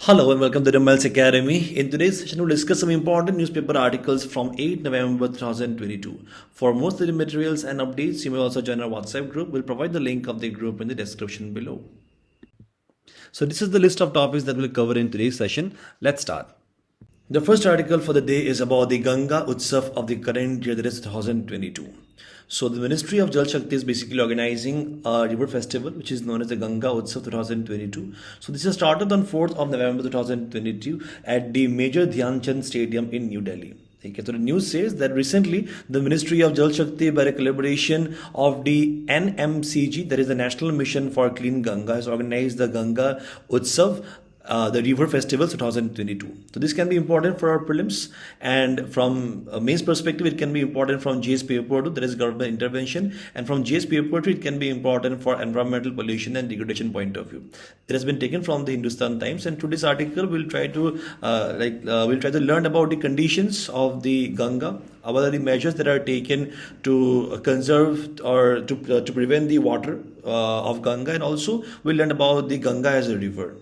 Hello and welcome to the Mel's Academy. In today's session, we'll discuss some important newspaper articles from 8 November 2022. For most of the materials and updates, you may also join our WhatsApp group. We'll provide the link of the group in the description below. So this is the list of topics that we'll cover in today's session. Let's start. The first article for the day is about the Ganga Utsav of the current year, that is 2022. So the Ministry of Jal Shakti is basically organizing a river festival which is known as the Ganga Utsav 2022. So this has started on 4th of November 2022 at the Major Dhyan Chand Stadium in New Delhi. Okay, so the news says that recently the Ministry of Jal Shakti, by a collaboration of the NMCG, that is the National Mission for Clean Ganga, has organized the Ganga Utsav, the River Festival 2022. So this can be important for our prelims, and from a mains perspective it can be important from GS paper 2, that is government intervention, and from GS paper 3 it can be important for environmental pollution and degradation point of view. It has been taken from the Hindustan Times, and today's article we'll try to learn about the conditions of the Ganga. What are the measures that are taken to conserve or to prevent the water of Ganga, and also we'll learn about the Ganga as a river.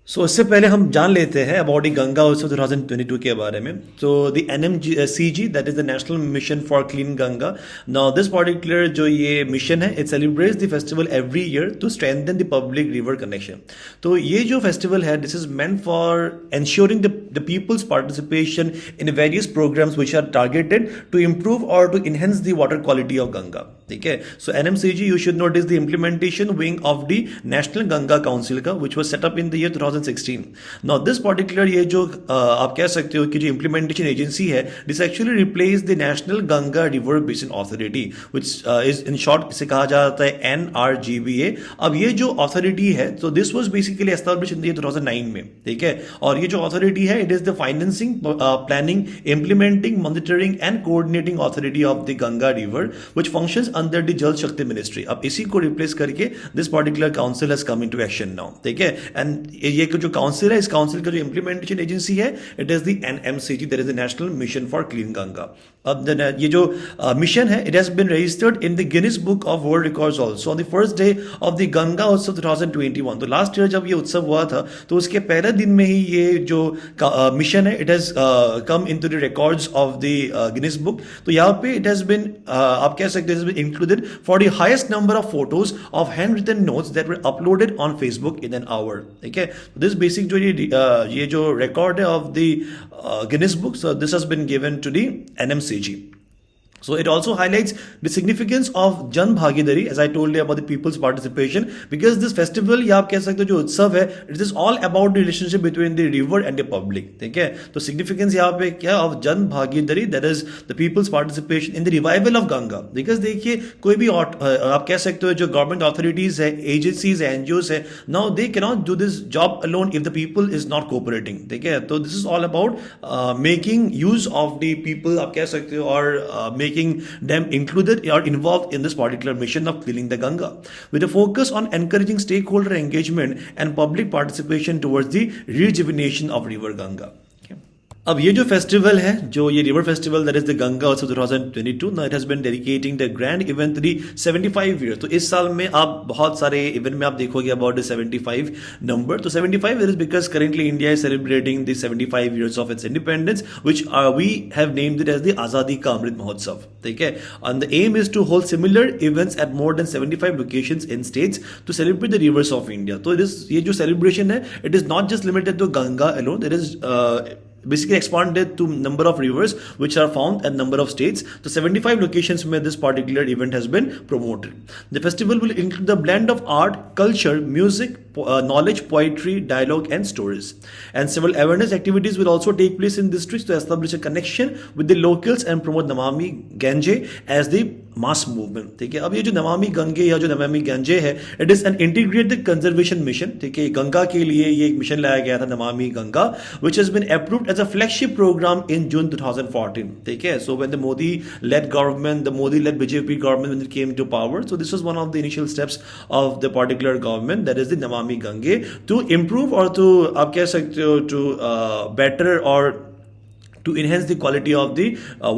सो इससे पहले हम जान लेते हैं about the Ganga Utsav 2022 के बारे में. तो the NMCG, that is the national mission for clean Ganga. Now this particular जो ये मिशन है, it celebrates the festival every year to strengthen the public river connection. तो ये जो फेस्टिवल है, this is meant for ensuring the people's participation in various programs which are targeted to improve or to enhance the water quality of Ganga. ठीक है. So NMCG, you should notice the implementation wing of the National Ganga Council का, which was set up in the year 2016. Now this particular ये जो आप कह सकते हो कि जो implementation agency है, this actually replaced the National Ganga River Basin Authority, which is in short इसे कहा जाता है NRGBA. अब ये जो authority है, so this was basically established in the year 2009 में. ठीक है. और ये जो authority है, it is the financing, planning, implementing, monitoring and coordinating authority of the Ganga River, which functions under the Jal Shakti Ministry. अब इसी को रिप्लेस करके this particular council has come into action now. ठीक है. And ये जो council है, इस council का जो implementation agency है, it is the NMCG, that is the National Mission for Clean Ganga. अब ये जो mission है, it has been registered in the Guinness Book of World Records also on the first day of the Ganga Utsav 2021. तो last year जब ये उत्सव हुआ था, तो उसके पहले दिन में ही ये जो mission है, it has come into the records of the Guinness Book. तो यहाँ पे it has been आप कह सकते हैं included for the highest number of photos of handwritten notes that were uploaded on Facebook in an hour. Okay, this basic जो ये जो record of the Guinness Book, so this has been given to the NMCG. So it also highlights the significance of Jan Bhagidari, as I told you about the people's participation, because this festival या आप कह सकते हो जो उत्सव है, it is all about the relationship between the river and the public. ठीक है. तो significance यहाँ पे क्या of Jan Bhagidari, that is the people's participation in the revival of Ganga. Because देखिए कोई भी आप कह सकते हो जो government authorities है, agencies है, NGOs है, now they cannot do this job alone if the people is not cooperating. ठीक है. तो this is all about making use of the people, आप कह सकते हो, और making them included or involved in this particular mission of cleaning the Ganga, with a focus on encouraging stakeholder engagement and public participation towards the rejuvenation of river Ganga. अब ये जो festival है, जो ये river festival, that is the Ganga Utsav 2022, now it has been dedicating the grand event to the 75 year. तो इस साल में आप बहुत सारे इवेंट में आप देखोगे अबाउट द 75 नंबर. तो 75 is because currently India is celebrating the 75 years of its independence, which we have named it as the Azadi ka Amrit Mahotsav. ठीक है. And the aim is to hold similar events at more than 75 locations in states to celebrate the rivers of India. तो ये जो celebration है, it is not just limited to Ganga alone, it is basically expanded to number of rivers which are found at number of states. So 75 locations where this particular event has been promoted. The festival will include the blend of art, culture, music, knowledge, poetry, dialogue and stories. And several awareness activities will also take place in districts to establish a connection with the locals and promote Namami Gange as the mass movement. ठीक है. अब ये जो नमामि गंगे या जो नमामि गंजे है, it is an integrated conservation mission. ठीक है. गंगा के लिए ये एक मिशन लाया गया था, Namami Ganga, which has been approved as a flagship program in June 2014. ठीक है. So when the Modi-led government, the Modi-led BJP government, when it came to power, so this was one of the initial steps of the particular government, that is the Namami Gange, to improve or to आप कह सकते हो to better or to enhance the quality of the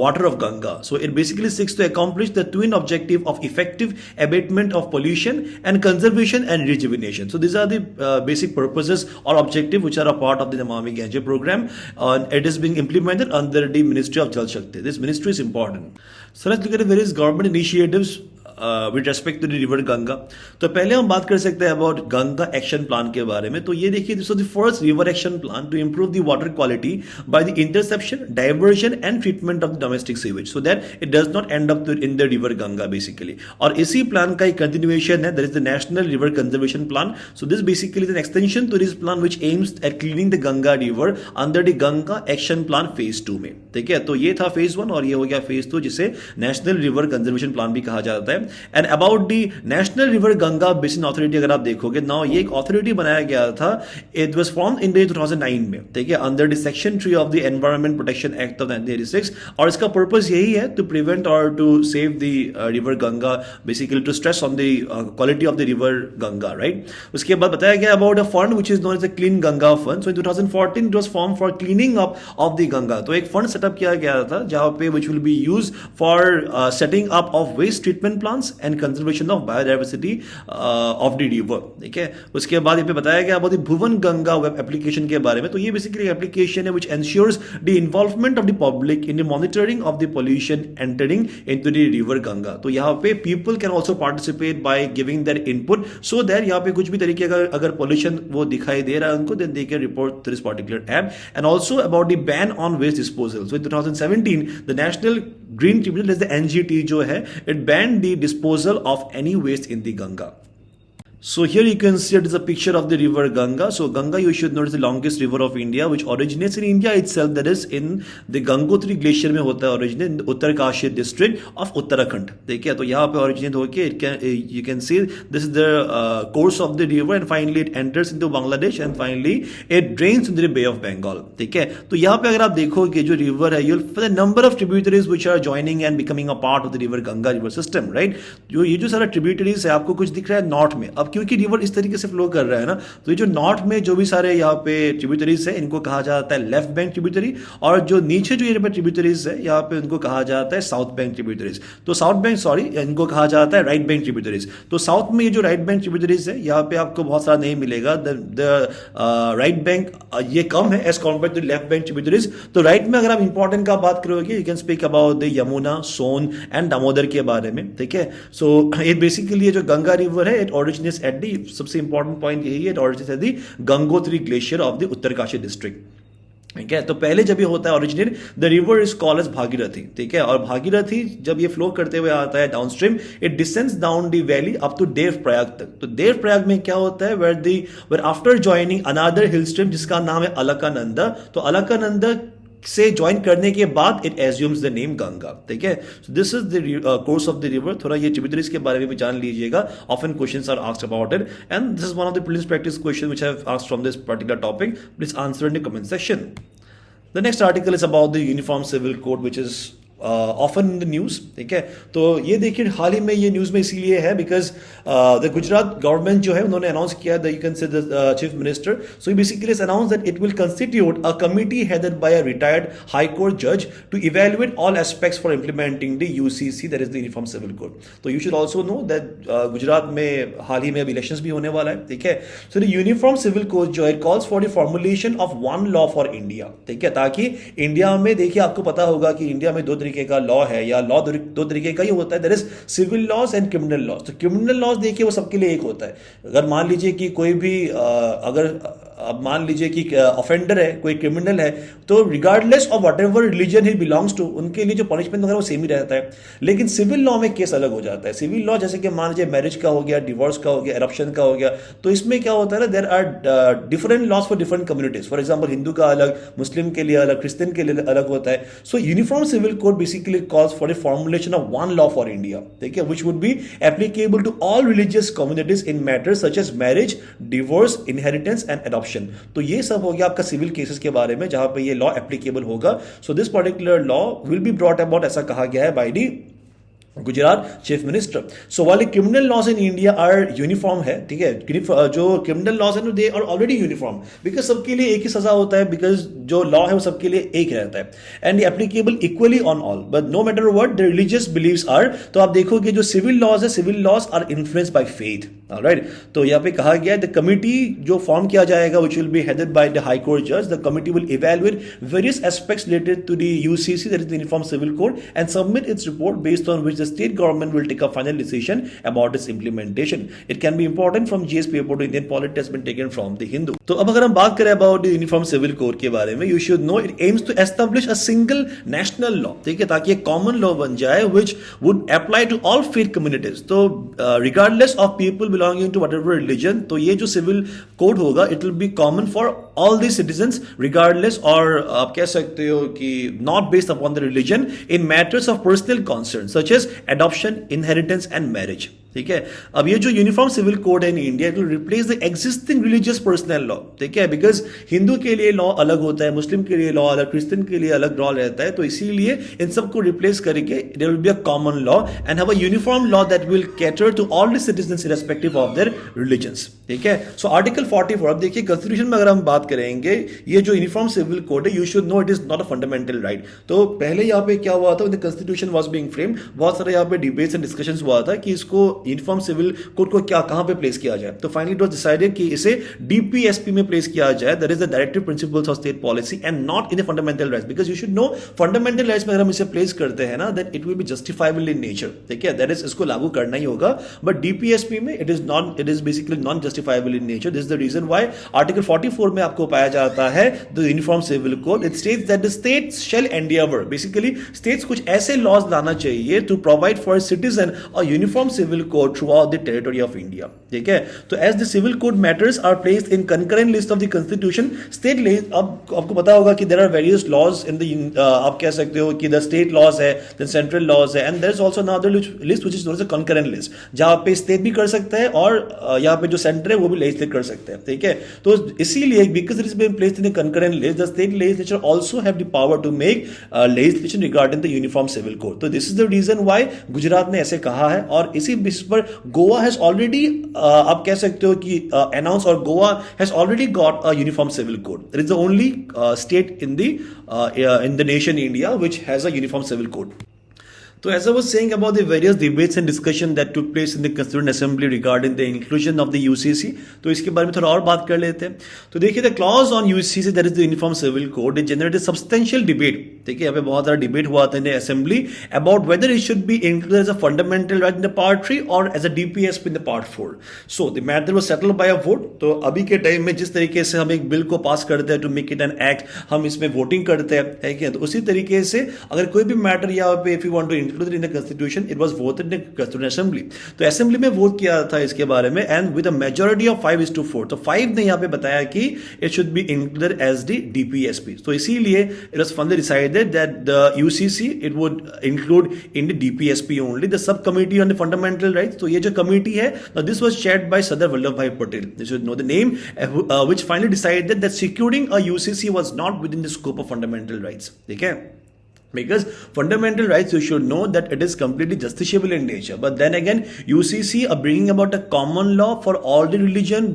water of Ganga. So it basically seeks to accomplish the twin objective of effective abatement of pollution and conservation and rejuvenation. So these are the basic purposes or objectives which are a part of the Namami Gange program. It is being implemented under the Ministry of Jal Shakti. This ministry is important. So let's look at the various government initiatives with respect to the river Ganga. तो पहले हम बात कर सकते हैं about Ganga action plan के बारे में. तो ये देखिए, this was the first river action plan to improve the water quality by the interception, diversion and treatment of the domestic sewage so that it does not end up in the river Ganga basically. और इसी plan का एक continuation है, that is the national river conservation plan. So this basically is an extension to this plan which aims at cleaning the Ganga river under the Ganga action plan phase 2 में. ठीक है, तो ये था फेज 1 और ये हो गया फेज 2, जिसे नेशनल रिवर कंजर्वेशन प्लान भी कहा जाता है. And about the national river Ganga basin authority अगर आप देखोगे, नाउ ये एक अथॉरिटी बनाया गया था. इट वाज फॉर्म्ड इन 2009 में. ठीक है, under the section 3 of the environment protection act of 1986. और इसका पर्पस यही है टू प्रिवेंट और to save the river Ganga, basically to stress on the quality of the river Ganga, right. उसके बाद बताया गया about a fund which is known as the clean Ganga fund. So in 2014 it was form for cleaning up of the Ganga. तो एक fund setup किया गया था जहां पे which will be used for setting up of waste treatment plants and conservation of biodiversity of the river. ठीक है, उसके बाद ये पे बताया गया about the Bhuvan Ganga web application के बारे में. तो ये बेसिकली एप्लीकेशन है which ensures the involvement of the public in the monitoring of the pollution entering into the river Ganga. तो यहाँ पे people can also participate by giving their input so that यहाँ पे कुछ भी तरीके का अगर पोल्यूशन वो दिखाई दे रहा है उनको, then they can report to this particular app. And also about the ban on waste disposal. So in 2017 the national green tribunal the NGT जो है, it ban the disposal of any waste in the Ganga. So here you can see it is a picture of the river Ganga. So Ganga, you should know, is the longest river of India, which originates in India itself, that is in the Gangotri glacier में होता है originate in the Uttarkashi district of Uttarakhand. देखिए, तो यहाँ पे originate होके you can see this is the course of the river and finally it enters into Bangladesh and finally it drains into the Bay of Bengal. ठीक है, तो यहाँ पे अगर आप देखोगे जो river है, you'll find a number of tributaries which are joining and becoming a part of the river Ganga river system, right? ये जो सारा tributaries है, आपको कुछ दिख रहा है नॉर्थ में. अब क्योंकि रिवर इस तरीके से फ्लो कर रहा है ना, तो ये जो नॉर्थ में जो भी सारे यहाँ पे ट्रिब्यूटरीज है, इनको कहा जाता है लेफ्ट बैंक ट्रिब्यूटरी. और जो नीचे जो ये ट्रिब्यूटरीज है यहाँ पे, उनको कहा जाता है साउथ बैंक ट्रिब्यूटरीज. तो साउथ बैंक, सॉरी, इनको कहा जाता है राइट बैंक ट्रिब्यूटरीज. तो साउथ में ये जो राइट बैंक ट्रिब्यूटरीज है, यहाँ पे आपको बहुत सारा नहीं मिलेगा. द राइट बैंक ये कम है as compare to left bank tributaries. तो राइट में अगर आप इंपॉर्टेंट का बात करोगे, you can speak about the Yamuna, Son and Damodar के बारे में. ठीक है, सो ये बेसिकली ये जो गंगा रिवर है, इट ओरिजिनेट्स एट दी, सबसे इंपॉर्टेंट पॉइंट यही है, it originates at the Gangotri glacier of the Uttarkashi district. ठीक है, तो पहले जब ये होता है originate, the river is called as Bhagirathi. ठीक है, और भागीरथी जब ये फ्लो करते हुए आता है downstream, it descends down the valley up to Dev Prayag तक. तो देव प्रयाग में क्या होता है, where after joining another hill stream जिसका नाम है अलकानंदा. तो अलकानंदा से ज्वाइन करने के बाद it assumes the name Ganga. ठीक है, so this is the course of the river. थोड़ा ये ट्रिब्यूटरीज के बारे में भी जान लीजिएगा. Often questions are asked about it and this is one of the prelims practice question which I have asked from this particular topic. Please answer in the comment section. The next article is about the Uniform Civil Code, which is often in the news. ठीक है, तो ये देखिए हाल ही में ये news में इसीलिए है बिकॉज द गुजरात गवर्नमेंट जो है उन्होंने अनाउंस किया, the you can say the chief minister. So basically announce that it will constitute a committee headed by a retired high court जज to evaluate all aspects for implementing the UCC, that is the uniform civil code. तो you should also know that Gujarat में हाल ही में अब elections भी होने वाला है. ठीक है, so the uniform civil code जो है calls for the formulation of one law for India. ठीक है, ताकि इंडिया में, देखिए आपको पता होगा कि इंडिया में दो तरीके का लॉ है, या लॉ दो तरीके का ही होता है, that is civil laws and criminal laws. तो क्रिमिनल लॉज देखिए वो सबके लिए एक होता है. अगर मान लीजिए कि कोई भी अगर अब मान लीजिए कि ऑफेंडर है, कोई क्रिमिनल है, तो regardless of whatever religion he belongs to, उनके लिए जो पनिशमेंट वगैरह वो सेम ही रहता है. लेकिन सिविल लॉ में केस अलग हो जाता है. सिविल लॉ जैसे कि मान लीजिए मैरिज का हो गया, डिवोर्स का हो गया, एरप्शन का हो गया, तो इसमें क्या होता है ना, there are different laws for different communities. For example Hindu का अलग, मुस्लिम के लिए अलग, क्रिश्चियन के लिए अलग होता है. So uniform civil code basically calls for a formulation of one law for India. ठीक है, which would be applicable to all religious communities in matters such as marriage, divorce, inheritance and adoption. तो ये सब हो गया आपका civil cases के बारे में जहां पे ये लॉ एप्लीकेबल होगा. So this particular law will be brought about, ऐसा कहा गया है, by the Gujarat chief minister. So वाले criminal laws in India are uniform है, ठीक है, जो क्रिमिनल लॉज है they are already uniform, because सबके लिए एक ही सजा होता है, बिकॉज जो लॉ है वो सबके लिए एक रहता है and applicable equally on all, but no matter what the religious believes are. तो आप देखोगे जो सिविल लॉज है, civil laws are influenced by faith. Alright, तो यहाँ पे कहा गया है द कमिटी जो फॉर्म किया जाएगा which will be headed by the high court जज. The committee will evaluate various aspects related to the UCC, that is the uniform civil code, and submit its report based on which the state government will take a final decision about its implementation. It can be important from GS paper to Indian polity has been taken from the Hindu. तो अब अगर हम बात करें about the uniform civil code के बारे में, you should know it aims to establish a single national law, ठीक है, ताकि एक common law बन जाए which would apply to all faith communities. तो regardless of people belonging to whatever religion, तो ये जो civil code होगा it will be common for all the citizens regardless, और आप कह सकते हो कि not based upon the religion in matters of personal concern such as adoption, inheritance and marriage. ठीक है, अब ये जो यूनिफॉर्म सिविल कोड है in India, it will replace the existing religious personal law. ठीक है, बिकॉज हिंदू के लिए लॉ अलग होता है, मुस्लिम के लिए लॉ अलग, क्रिश्चियन के लिए अलग लॉ रहता है, तो इसीलिए इन सबको रिप्लेस करके there will be a common law and have a uniform law that will cater to all the citizens irrespective of their religions. ठीक है, सो आर्टिकल 44, अब देखिए कॉन्स्टिट्यूशन में अगर हम बात करेंगे, ये जो यूनिफॉर्म सिविल कोड है, you should no it is not a fundamental right. तो पहले यहाँ पे क्या हुआ था, the constitution was being framed, बहुत सारे यहाँ पे डिबेट्स एंड डिस्कशंस हुआ था कि इसको यूनिफॉर्म सिविल कोड को क्या कहां पे प्लेस किया जाए. तो फाइनली इट वाज डिसाइडेड कि इसे डीपीएसपी में प्लेस किया जाए, that is the directive principles of state policy and not in the fundamental rights, because you should know fundamental rights में अगर हम इसे प्लेस करते हैं ना, then it will be justifiable in nature. ठीक है, दैट इज इसको लागू करना ही होगा, बट डीपीएसपी में it is basically non justifiable in nature. This is the reason why article 44 में आपको पाया जाता है the uniform civil code. It states that the states shall endeavour, basically states कुछ ऐसे लॉज लाना चाहिए to provide for citizen a uniform civil code throughout the territory of India. ठीक है, तो as the civil code matters are placed in concurrent list of the constitution, state list, अब आपको पता होगा कि there are various laws in the, आप कह सकते हो कि द स्टेट लॉज है, देन सेंट्रल लॉज है, and there is also another list which is known as a concurrent list, जहां पे स्टेट भी कर सकता है और यहाँ पे जो सेंटर है वो भी लेजिस्लेट कर सकते हैं. ठीक है, तो इसीलिए because it is been placed in a concurrent list, the state legislature also have the power to make legislation regarding the uniform civil code. तो this is the reason why Gujarat ने ऐसे कहा है, और इसी बेसिस पर गोवा हैज ऑलरेडी, आप कह सकते हो कि अनाउंस, और Goa has already got a uniform civil code. It is the only state in the nation India which has a uniform civil code. So as I was saying about the various debates and discussion that took place in the Constituent Assembly regarding the inclusion of the UCC, तो इसके बारे में थोड़ा और बात कर लेते हैं. तो देखिए the clause on UCC, that is the Uniform Civil Code, it generated substantial debate. ठीक है, यहाँ पे बहुत सारा डिबेट हुआ था in the assembly about whether it should be included as a fundamental right in the part 3 or as a DPSP in the part 4. So the matter was settled by a vote. तो अभी के time में जिस तरीके से हम एक bill को पास करते हैं to make it an act, हम इसमें वोटिंग करते हैं, ठीक है, तो उसी तरीके से अगर कोई भी मैटर यहाँ पे if you want to included in the constitution, it was voted in the constituent assembly. तो असेंबली में वोट किया था इसके बारे में, and with a majority of 5:4, तो 5 ने यहाँ पे बताया कि it should be included as the DPSP. तो इसीलिए it was finally decided that the UCC it would include in the DPSP only, the subcommittee on the fundamental rights. तो ये जो कमेटी है, now this was chaired by Sardar Vallabhbhai Patel. You should know the name, which finally decided that securing a UCC was not within the scope of fundamental rights. ठीक है, because fundamental rights, you should know that it is completely justiciable in nature, but then again UCC are bringing about a common law for all the religion,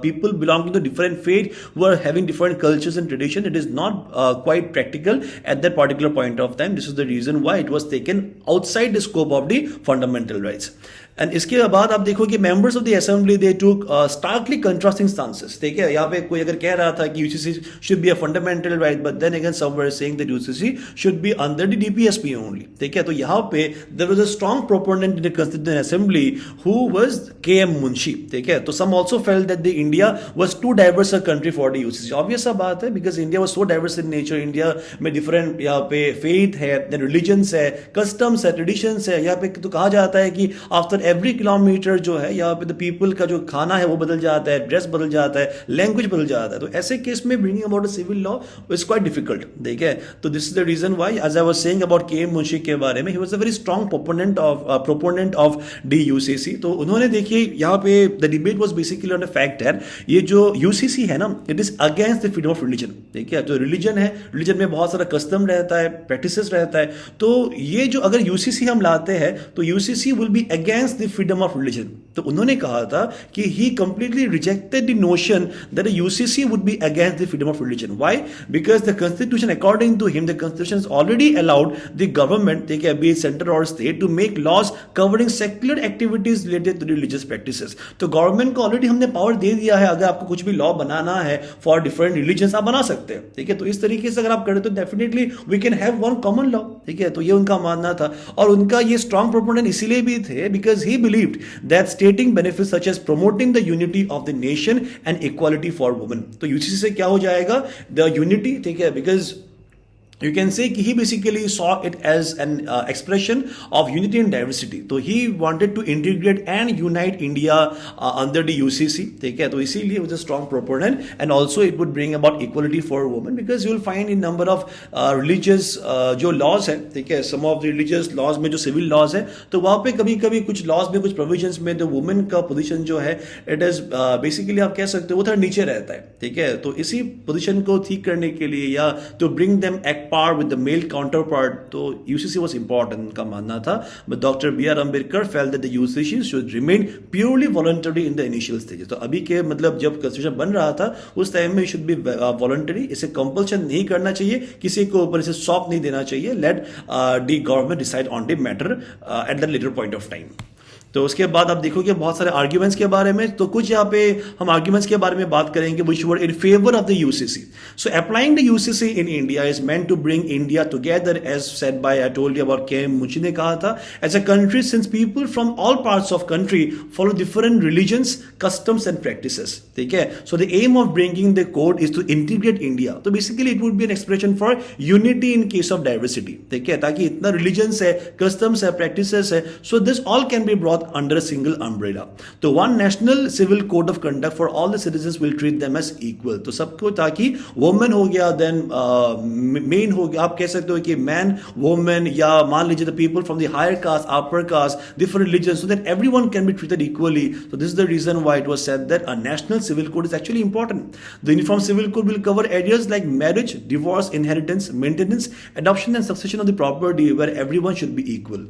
people belonging to different faith who are having different cultures and tradition. It is not quite practical at that particular point of time. This is the reason why it was taken outside the scope of the fundamental rights. And इसके बाद आप देखो कि members of the assembly दे टूक starkly contrasting stances. ठीक है, यहाँ पे कोई अगर कह रहा था कि UCC should be a fundamental right, but then again some were saying that UCC should be under the DPSP only. ठीक है, तो यहाँ पे there was a strong proponent in the constituent assembly who was K M Munshi. ठीक है, तो some also felt that the India was too diverse a country for the UCC. Obvious सा बात है, because India was so diverse in nature. India में different यहाँ पे faith है, रिलीजन्स है, कस्टम्स है, ट्रेडिशंस है. यहाँ पे तो कहा जाता है कि आफ्टर एवरी किलोमीटर जो है यहाँ पे द पीपल का जो खाना है वो बदल जाता है, ड्रेस बदल जाता है, लैंग्वेज बदल जाता है. तो ऐसे केस में bringing about a civil law is quite difficult. ठीक है, तो this is the reason why as I was saying about K M Munshi के बारे में, he was a very strong proponent of DUCC. तो उन्होंने देखिए यहाँ पे the debate was basically on the fact है ये जो UCC है ना, it is against the freedom of religion. ठीक है, तो रिलीजन है, रिलीजन में बहुत सारा कस्टम रहता है, प्रैक्टिसेस रहता है. तो ये जो अगर UCC हम लाते हैं तो UCC will be against the freedom of religion. तो उन्होंने कहा था कि he completely rejected the notion that UCC would be against the freedom of religion. Why? Because the constitution according to him the constitution has already allowed the government, take a be it center or state, to make laws covering secular activities related to religious practices. तो government को already हमने power दे दिया है, अगर आपको कुछ भी law बनाना है फॉर डिफरेंट रिलीजन्स आप बना सकते हैं. ठीक है, तो इस तरीके से अगर आप करें तो definitely we can have one common law. ठीक है, तो ये उनका मानना था और उनका ये स्ट्रॉन्ग प्रोपोनेंट इसीलिए भी थे because he believed that stating benefits such as promoting the unity of the nation and equality for women. तो UCC से क्या हो जाएगा, द यूनिटी. ठीक है, because you can say he basically saw it as an expression of unity and diversity. तो he wanted to integrate and unite India under the UCC. ठीक है, तो इसीलिए was a strong proponent and also it would bring about equality for women because you will find in number of religious जो laws है. ठीक है, some of the religious laws में जो civil laws है तो वहाँ पे कभी कभी कुछ laws में कुछ provisions में the women का position जो है it is basically आप कह सकते हो वो थोड़ा नीचे रहता है. ठीक है, तो इसी position को ठीक करने के लिए या to bring them at par with the male counterpart, तो UCC was important उनका मानना था. But Dr. B.R. Ambedkar felt that the UCC should remain purely voluntary in the initial stages. तो अभी के मतलब जब कॉन्स्टिट्यूशन बन रहा था उस टाइम में should be voluntary, इसे कंपल्शन नहीं करना चाहिए, किसी को ऊपर इसे सौंप नहीं देना चाहिए. Let the government decide on the matter at the later point of time. तो उसके बाद आप देखोगे बहुत सारे आर्ग्यूमेंट्स के बारे में. तो कुछ यहाँ पे हम आर्ग्यूमेंट्स के बारे में बात करेंगे which were in favour of the UCC. So applying the UCC in India is meant to bring India together as said by I told you about K Munshi ने कहा था as a country since people from all parts of country follow different religions customs and practices. ठीक है, so the aim of bringing the code is to integrate India. तो basically it would be an expression for unity in case of diversity. ठीक है, ताकि इतना religions है, customs है, practices है, so this all can be brought under a single umbrella. तो one national civil code of conduct for all the citizens will treat them as equal. तो सबको, ताकि woman हो गया, then main हो गया, आप कह सकते हो कि man, woman, या मान लीजिए the people from the higher caste, upper caste, different religions, so that everyone can be treated equally. So this is the reason why it was said that a national civil code is actually important. The uniform civil code will cover areas like marriage, divorce, inheritance, maintenance, adoption and succession of the property where everyone should be equal.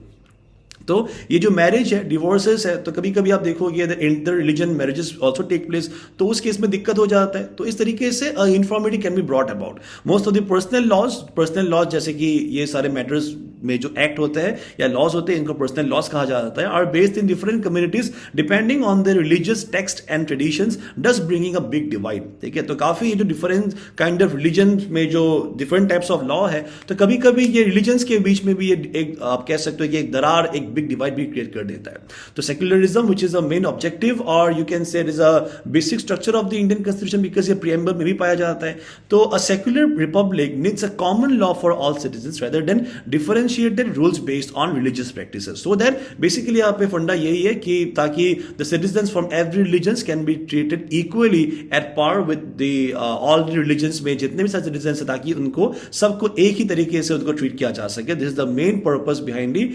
तो ये जो marriage है, divorces है, तो कभी कभी आप देखोगे inter religion marriages also take place, तो उस केस में दिक्कत हो जाता है. तो इस तरीके से uniformity can be brought about. Most of the personal laws जैसे कि ये सारे मैटर्स में जो एक्ट होते हैं या लॉज होते हैं इनको पर्सनल लॉज कहा जाता है, are based in different communities depending on the religious text and traditions, thus bringing a big divide. ठीक है, तो काफी ये जो डिफरेंट काइंड ऑफ रिलीजन में जो डिफरेंट टाइप्स ऑफ लॉ है, तो कभी कभी ये रिलीजन्स के बीच में भी ये एक आप कह सकते हो कि एक दरार, एक बिग डिवाइड भी क्रिएट कर देता है. तो secularism which is a main objective और you can say it is a basic structure of the Indian constitution because ये प्रीएम्बल में भी पाया जाता है. तो a secular republic needs a common law for all citizens rather than differentiated rules based on religious practices. So that basically यहाँ पे funda यही है कि ताकि the citizens from every religions can be treated equally at par with the all religions में जितने भी सारे सिटीजंस है, ताकि उनको सबको एक ही तरीके से उनको ट्रीट किया जा सके. This is the main purpose behind the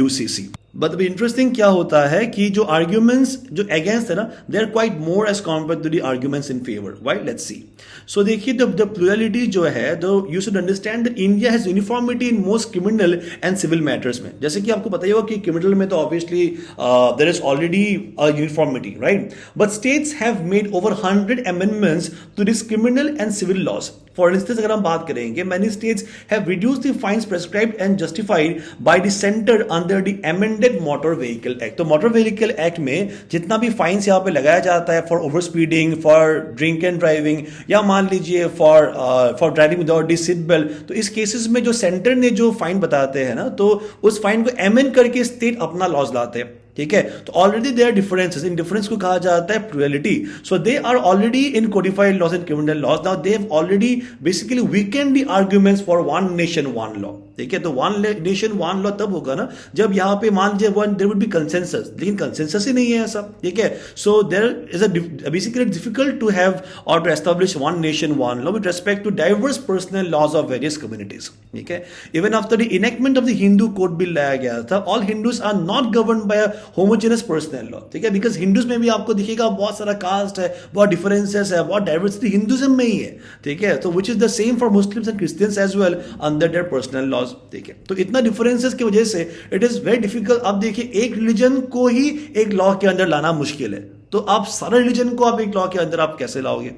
UCC. But interesting क्या होता है कि जो आर्ग्यूमेंट्स जो अगेंस्ट है ना, they are quite more as compare to the arguments in favour. Why? Let's see. So देखिए द प्लुरलिटी जो है, तो you should understand that India has uniformity in most criminal and civil matters में. जैसे कि आपको पता ही होगा कि क्रिमिनल में तो obviously there is already a uniformity, right? But states have made over 100 amendments to this criminal and civil laws. For instance अगर हम बात करेंगे, many states have reduced the fines prescribed and justified by the center under the amended motor vehicle act. तो motor vehicle act में जितना भी fines यहाँ पे लगाया जाता है for over speeding, for drink and driving, या मान लीजिए for driving without the seat belt, तो इस केसेस में जो सेंटर ने जो फाइन बताते हैं ना, तो उस फाइन को एमेंड करके स्टेट अपना लॉज लाते हैं. ठीक है, तो ऑलरेडी देयर डिफरेंसेस, इन डिफरेंस को कहा जाता है plurality. So they are already in codified laws and criminal laws. Now they have already basically weakened the arguments for one nation one law. ठीक है, तो वन नेशन वन लॉ तब होगा ना जब यहाँ पे मान लीजिए one there would be consensus, लेकिन कंसेंसस ही नहीं है ऐसा, ठीक है. So there is a basically difficult to have और to establish one nation one law with respect to diverse personal laws of various communities, ठीक है. Even after the enactment of the Hindu code bill लाया गया था, all Hindus are not govern by a homogenous personal law, ठीक है, because Hindus में भी आपको दिखेगा बहुत सारा कास्ट है, बहुत डिफरेंसेस है, बहुत डाइवर्सिटी हिंदुज्म में ही है, ठीक है. तो which is the same for Muslims and Christians as well under their personal laws, ठीक है. तो इतना डिफरेंसेस की वजह से इट इज वेरी डिफिकल्ट. अब देखिए एक रिलीजन को ही एक लॉ के अंदर लाना मुश्किल है, तो आप सारे रिलीजन को आप एक लॉ के अंदर आप कैसे लाओगे.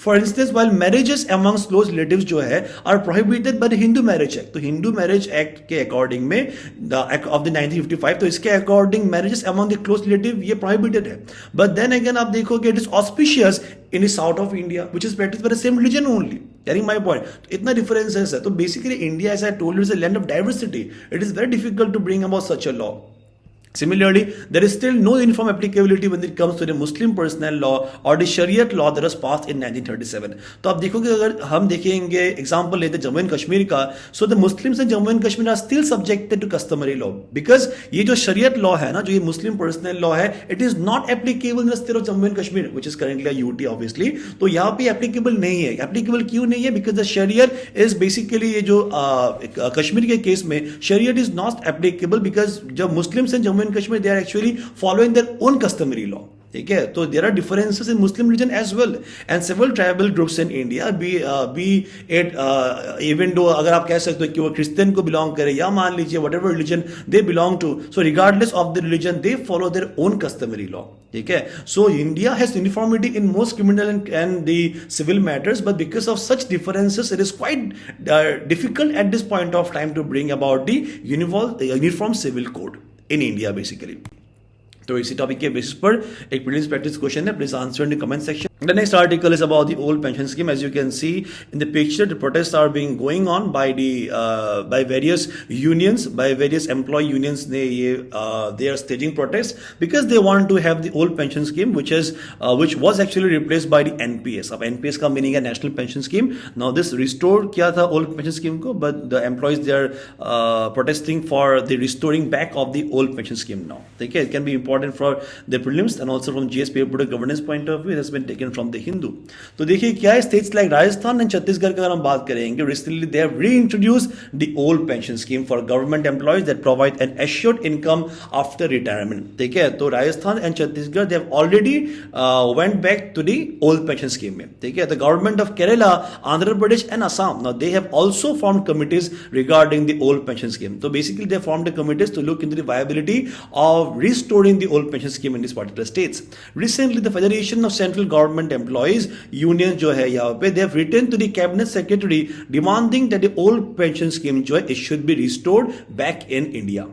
For instance while marriages amongst close relatives जो है are prohibited by the Hindu marriage act, तो हिंदू मैरिज एक्ट के अकॉर्डिंग में ऑफ द 1955, तो इसके according marriages among the close relative ये प्रोहिबिटेड है. बट देन अगेन आप देखोगे it is auspicious in the south of India which is practised by the same religion only. Getting my point? इतना differences है. तो basically India, as I told you, is a land of diversity. It is very difficult to bring about such a law. Similarly, there is still no uniform applicability when it comes to the Muslim personal law or the Shariat law that was passed in 1937. तो आप देखोगे अगर हम देखेंगे example लेते Jammu and Kashmir का, so the Muslims in Jammu and Kashmir are still subjected to customary law, because ये जो शरीयत लॉ है ना, जो ये मुस्लिम पर्सनल लॉ है, it is not applicable in the state of Jammu and Kashmir which is currently a UT obviously. तो यहाँ पे एप्लीकेबल नहीं है. एप्लीकेबल क्यों नहीं है? बिकॉज द शरीयत इज बेसिकली ये जो कश्मीर के केस में शरीयत इज नॉट एप्लीकेबल बिकॉज जब Muslims in Jammu and Kashmir they are actually following their own customary law, ठीक है. तो there are differences in Muslim religion as well and several tribal groups in India be it even though अगर आप कह सकते हो कि वो क्रिश्चियन को बिलोंग करे या मान लीजिए whatever religion they belong to, so regardless of the religion they follow their own customary law, ठीक है. So India has uniformity in most criminal and the civil matters, but because of such differences it is quite difficult at this point of time to bring about the uniform civil code in India basically. तो इसी topic के basis पर एक prelims practice question है, please answer in the comment section. The next article is about the old pension scheme. As you can see in the picture, the protests are being going on by by various unions, by various employee unions. They are staging protests because they want to have the old pension scheme, which was actually replaced by the NPS. अब NPS का meaning है National Pension Scheme. Now this restored किया था old pension scheme को, but the employees they are protesting for the restoring back of the old pension scheme now. Okay, it can be important for the prelims and also from GSP product governance point of view. It has been taken from the Hindu. तो देखिए क्या है, states like Rajasthan and Chhattisgarh का अगर हम बात करेंगे, recently they have reintroduced the old pension scheme for government employees that provide an assured income after retirement, ठीक है. तो Rajasthan and Chhattisgarh they have already went back to the old pension scheme में, ठीक है. The government of Kerala, Andhra Pradesh and Assam, now they have also formed committees regarding the old pension scheme. तो basically they formed the committees to look into the viability of restoring the old pension scheme in this particular states. Recently the federation of central government employees union जो है यहाँ पे they have written to the cabinet secretary demanding that the old pension scheme जो है it should be restored back in India.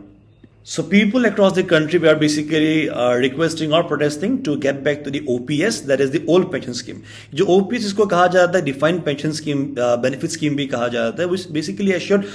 So people across the country were basically requesting or protesting to get back to the OPS, that is the old pension scheme. जो OPS इसको कहा जाता है defined pension scheme, benefit scheme भी कहा जाता है, which basically assured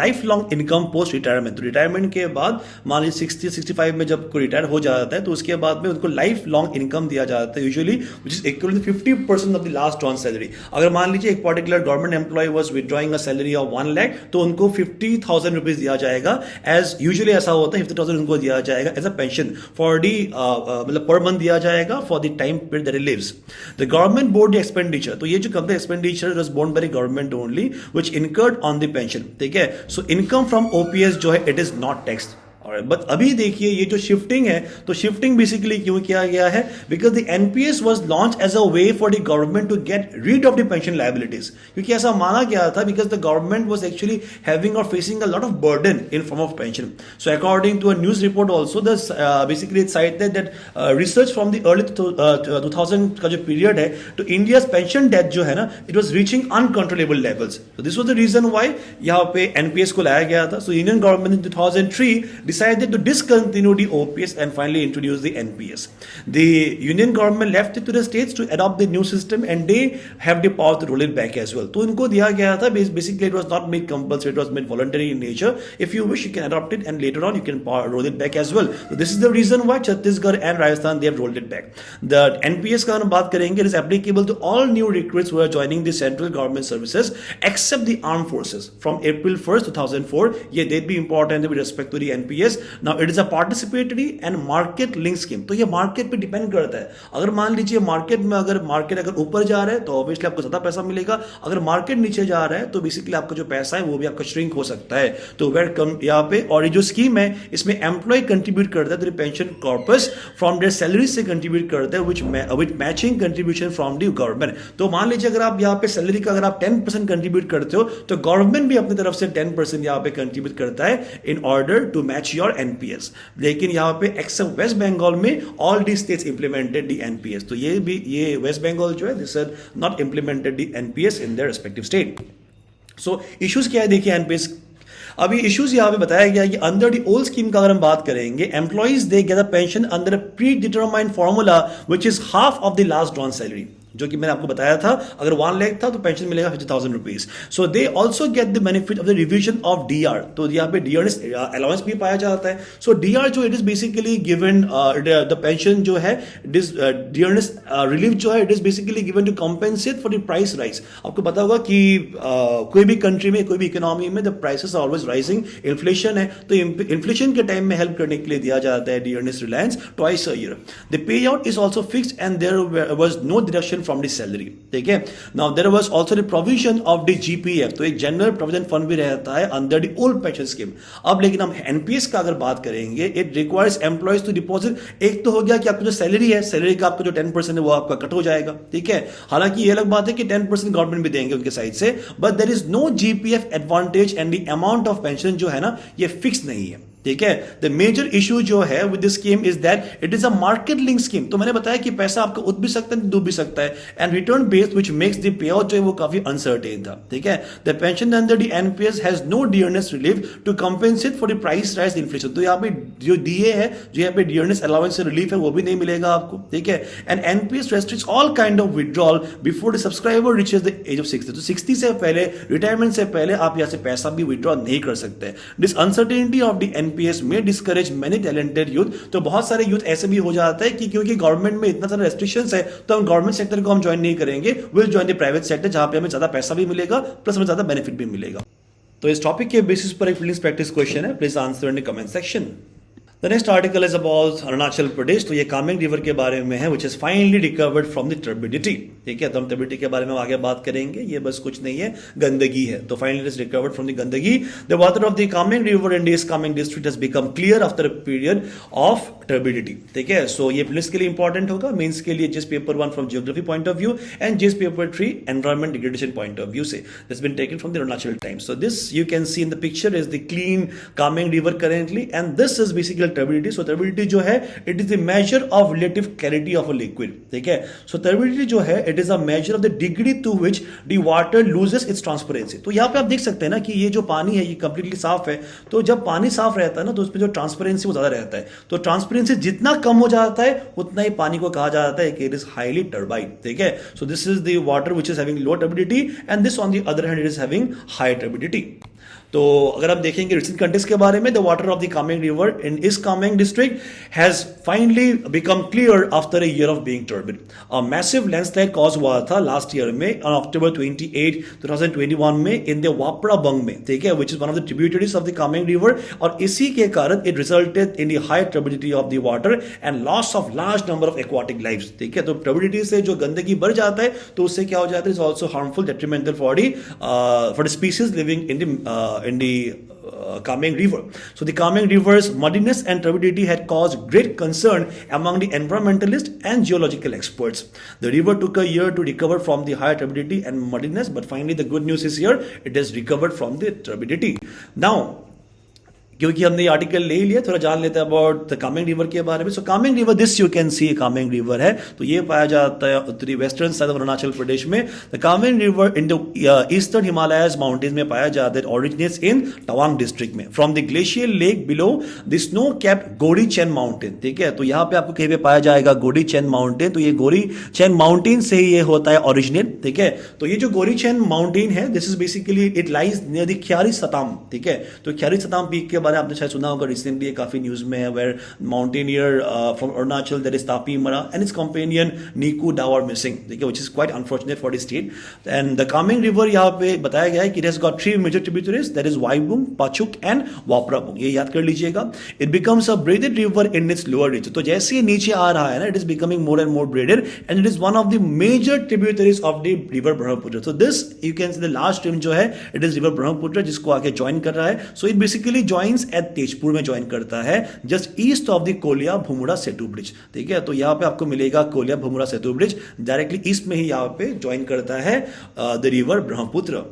lifelong income post retirement. तो retirement के बाद मान लीजिए 60-65 में जब कोई रिटायर हो जाता है तो उसके बाद में उनको लाइफ लॉन्ग इनकम दिया जाता है, usually which is equal to 50% of the last on salary. अगर मान लीजिए एक particular government employee was withdrawing a salary of 1 lakh तो उनको 50,000 रुपीज दिया जाएगा एज यूजुअली ऐसा होता है 50,000 उनको दिया जाएगा as a pension for the मतलब पर मंथ दिया जाएगा for the time period that he lives. The government bore expenditure, तो ये जो company expenditure was borne by the government only which incurred on the pension, ठीक है. सो इनकम फ्रॉम ओपीएस जो है इट इज नॉट टैक्स्ड. बट अभी देखिए ये जो शिफ्टिंग है, तो शिफ्टिंग बेसिकली क्यों किया गया है? Because the NPS was launch as a way for the government to get rid of the pension liabilities, क्योंकि ऐसा माना गया था because the government was actually having और facing a lot of burden in form of pension. So according to a news report also basically it cited that research from the early 2000 का जो period है तो India's pension death जो है ना it was reaching uncontrollable levels. So this was the reason why यहाँ पे NPS को लाया गया था. So Indian government in 2003 decided to discontinue the OPS and finally introduce the NPS. The union government left it to the states to adopt the new system and they have the power to roll it back as well. तो इनको दिया गया था, basically it was not made compulsory, it was made voluntary in nature. If you wish, you can adopt it and later on you can roll it back as well. So this is the reason why Chhattisgarh and Rajasthan, they have rolled it back. The NPS का हम बात करेंगे, it is applicable to all new recruits who are joining the central government services except the armed forces from April 1st 2004. ये date भी important है with respect to the NPS. Now it is a participatory and market link scheme. तो ये market पे depend करता है. अगर मान लीजिए market में अगर market अगर ऊपर जा रहा है तो obviously आपको ज्यादा पैसा मिलेगा. अगर market नीचे जा रहा है तो basically आपका जो पैसा है वो भी आपका shrink हो सकता है. तो वेलकम यहाँ पे. और ये जो स्कीम है इसमें एम्प्लॉय कंट्रीब्यूट करता है तो pension corpus from their salary से कंट्रीब्यूट करता है which matching contribution from the government. तो मान लीजिए अगर आप यहाँ पे सैलरी का अगर आप 10% कंट्रीब्यूट करते हो तो गवर्नमेंट भी अपनी तरफ से 10% यहाँ पे कंट्रीब्यूट करता है in order to match your NPS. लेकिन यहाँ पे एक्सेप्ट वेस्ट बंगाल में all the states implemented the NPS. तो ये वेस्ट बंगाल जो है this are not implemented the NPS in their respective state. So issues क्या है देखिए एनपीएस. अभी इश्यूज यहां पे बताया गया कि अंडर द ओल्ड स्कीम का अगर हम बात करेंगे, employees they get a pension under a pre determined formula which is half of the last drawn salary. जो कि मैंने आपको बताया था अगर 1 लाख था तो पेंशन मिलेगा 50,000 rupees. So they also get the benefit of the revision of DR. तो यहाँ पे डीआरएस अलाउंस भी पाया जाता है. सो डीआर जो it is basically given the pension जो है डीआरएस रिलीफ जो है it is basically given to compensate for the price rise. आपको पता होगा कि कोई भी कंट्री में कोई भी इकोनॉमी में the prices are always rising. Inflation है तो इन्फ्लेशन के टाइम में हेल्प करने के लिए दिया जाता है DRS reliance twice a year. The pay out is also fixed and there was no deduction from the salary. ठीक है. Now there was also the provision of the GPF. तो एक जनरल प्रोविजन फंड भी रहता है under the old pension scheme. अब लेकिन हम एनपीएस का अगर बात करेंगे it requires employees to deposit. एक तो हो गया कि आपको जो सैलरी है सैलरी का आपका जो 10% है वो आपका कट हो जाएगा. ठीक है. हालांकि ये अलग बात है कि 10% गवर्नमेंट भी देंगे उनके साइड से, but there is no GPF advantage and the amount of pension जो है ना ये फिक्स नहीं है. ठीक है. द मेजर इशू जो है with this scheme is that it is a market link scheme. तो मैंने बताया कि पैसा आपका उठ भी सकता है डूब भी सकता है and return based which makes the pay out जो है वो काफी अनसर्टेन था. ठीक है. The pension under the NPS has no dearness relief to compensate for the price rise inflation. तो यहाँ पे जो डीए है जो यहाँ पे डियरनेस अलाउंस से रिलीफ है वो भी नहीं मिलेगा आपको. ठीक है. And NPS restricts all kind of withdrawal before the subscriber reaches the age of 60. तो 60 से पहले रिटायरमेंट से पहले आप यहाँ से पैसा भी विड्रॉ नहीं कर सकते. This uncertainty of the NPS में डिस्करेज मेनी टैलेंटेड यूथ. तो बहुत सारे यूथ ऐसे भी हो जाता है कि क्योंकि गवर्नमेंट में इतना सारा रेस्ट्रिक्शंस है तो हम गवर्नमेंट सेक्टर को हम ज्वाइन नहीं करेंगे, will join the private sector जहां पे हमें ज्यादा पैसा भी मिलेगा प्लस हमें ज्यादा बेनिफिट भी मिलेगा. तो इस टॉपिक के बेसिस पर एक प्लीज प्रैक्टिस क्वेश्चन है, please answer in the comment section. The next article is about Arunachal Pradesh. तो ये कामेंग रिवर के बारे में है which is finally recovered from the turbidity. ठीक है. तो हम turbidity के बारे में आगे बात करेंगे. ये बस कुछ नहीं है, गंदगी है. तो finally it is recovered from the गंदगी. The water of the Kameng river in this Kameng district has become clear after a period of turbidity. ठीक है. So ये प्लिस के लिए इंपॉर्टेंट होगा, मेंस के लिए जिस paper 1 from geography point of view and जिस paper 3 environment degradation point of view से. That's been taken from the Arunachal Times. So this you can see in the picture is the clean Kameng river currently and this is basically turbidity. So turbidity जो है it is the measure of relative clarity of a liquid. ठीक है. So turbidity जो है it is a measure of the degree to which the water loses its transparency. तो यहाँ पे आप देख सकते हैं ना कि ये जो पानी है ये completely साफ है. तो जब पानी साफ रहता है ना तो उसमें जो ट्रांसपेरेंसी वो ज्यादा रहता है. तो ट्रांसपेरेंसी जितना कम हो जाता है उतना ही पानी को कहा जाता है कि it is highly turbid. ठीक है. So this is the water which is having low turbidity and this on the other hand it is having high turbidity. तो अगर आप देखेंगे रिसेंट कंटेक्स्ट के बारे में the water of the Kameng river in इस Kameng district has finally become clear after a year of being turbid. A massive landslide cause हुआ था लास्ट ईयर में ऑन अक्टूबर 28 2021 में इन द वापरा बंग में. ठीक है. Which is one of the tributaries of the Kameng river और इसी के कारण it resulted in the high turbidity of the water and loss of large number of aquatic lives. ठीक है. तो टर्बिडिटी से जो गंदगी बढ़ जाता है तो उससे क्या हो जाता है is also harmful detrimental for the species living in the Kameng River. So the Kameng River's muddiness and turbidity had caused great concern among the environmentalists and geological experts. The river took a year to recover from the high turbidity and muddiness, but finally the good news is here, it has recovered from the turbidity. Now, क्योंकि हमने ये article ले लिया, थोड़ा जान लेते हैं about the Kameng river के बारे में. So Kameng river, this you can see Kameng river है, तो ये पाया जाता है उत्तरी western side of Arunachal Pradesh में. The Kameng river in the eastern Himalayas mountains में पाया जाता है. ओरिजिनेट्स इन तवांग डिस्ट्रिक्ट में from the glacier lake below the snow capped Gori Chen mountain. ठीक है, तो यहाँ पे आपको कहीं पे पाया जाएगा गोरी चैन माउंटेन. तो ये गोरी चैन माउंटेन से ही ये होता है ओरिजिनेट. ठीक है, तो ये जो गोरी चैन माउंटेन है, this is basically it lies near the Khyari Satam. ठीक है, तो ख्यारी सताम पीक के बारे में आपने शायद सुना होगा, रिसेंटली काफी न्यूज में है, where mountaineer from Arunachal that is Tapi Mara and its companion Niku Dao are missing. ठीक है, which is quite unfortunate for the state. And the Kameng river यहाँ पे बताया गया है कि it has got 3 major tributaries, that is Waibung, Pachuk and Waprabung. ये याद कर लीजिएगा. It becomes a braided river in its lower reach. तो जैसे ये नीचे आ रहा है ना, it is becoming more and more braided and it is one of the major tributaries of the river Brahmaputra. So this you can see the last stream जो है, इट इज रिवर ब्रह्मपुत्र, जिसको आगे ज्वाइन कर रहा है. So it basically joins at Tezpur में join करता है, just east of the Kolia Bhomora Setu bridge. ठीक है, तो यहाँ पे आपको मिलेगा Kolia Bhomora Setu bridge, directly east में ही यहाँ पे ज्वाइन करता है द रिवर ब्रह्मपुत्र.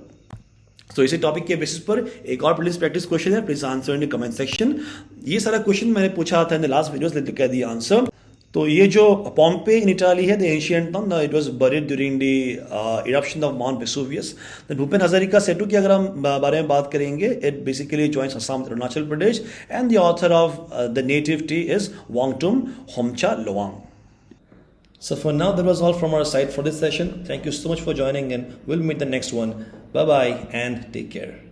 तो इसी टॉपिक के बेसिस पर एक और प्लीज प्रैक्टिस क्वेश्चन है, please answer in the comment section. ये सारा क्वेश्चन मैंने पूछा था in the last videos, let look at the answer. तो ये जो पॉम्पे इन इटाली है, the ancient town, it was buried during the eruption of Mount Vesuvius. Bhupen Hazarika Setu की अगर हम बारे में बात करेंगे, it basically joins Assam Arunachal Pradesh and the author of the native T is Wangtum Homcha Lowang. So for now, that was all from our side for this session. Thank you so much for joining in. We'll meet the next one. Bye bye and take care.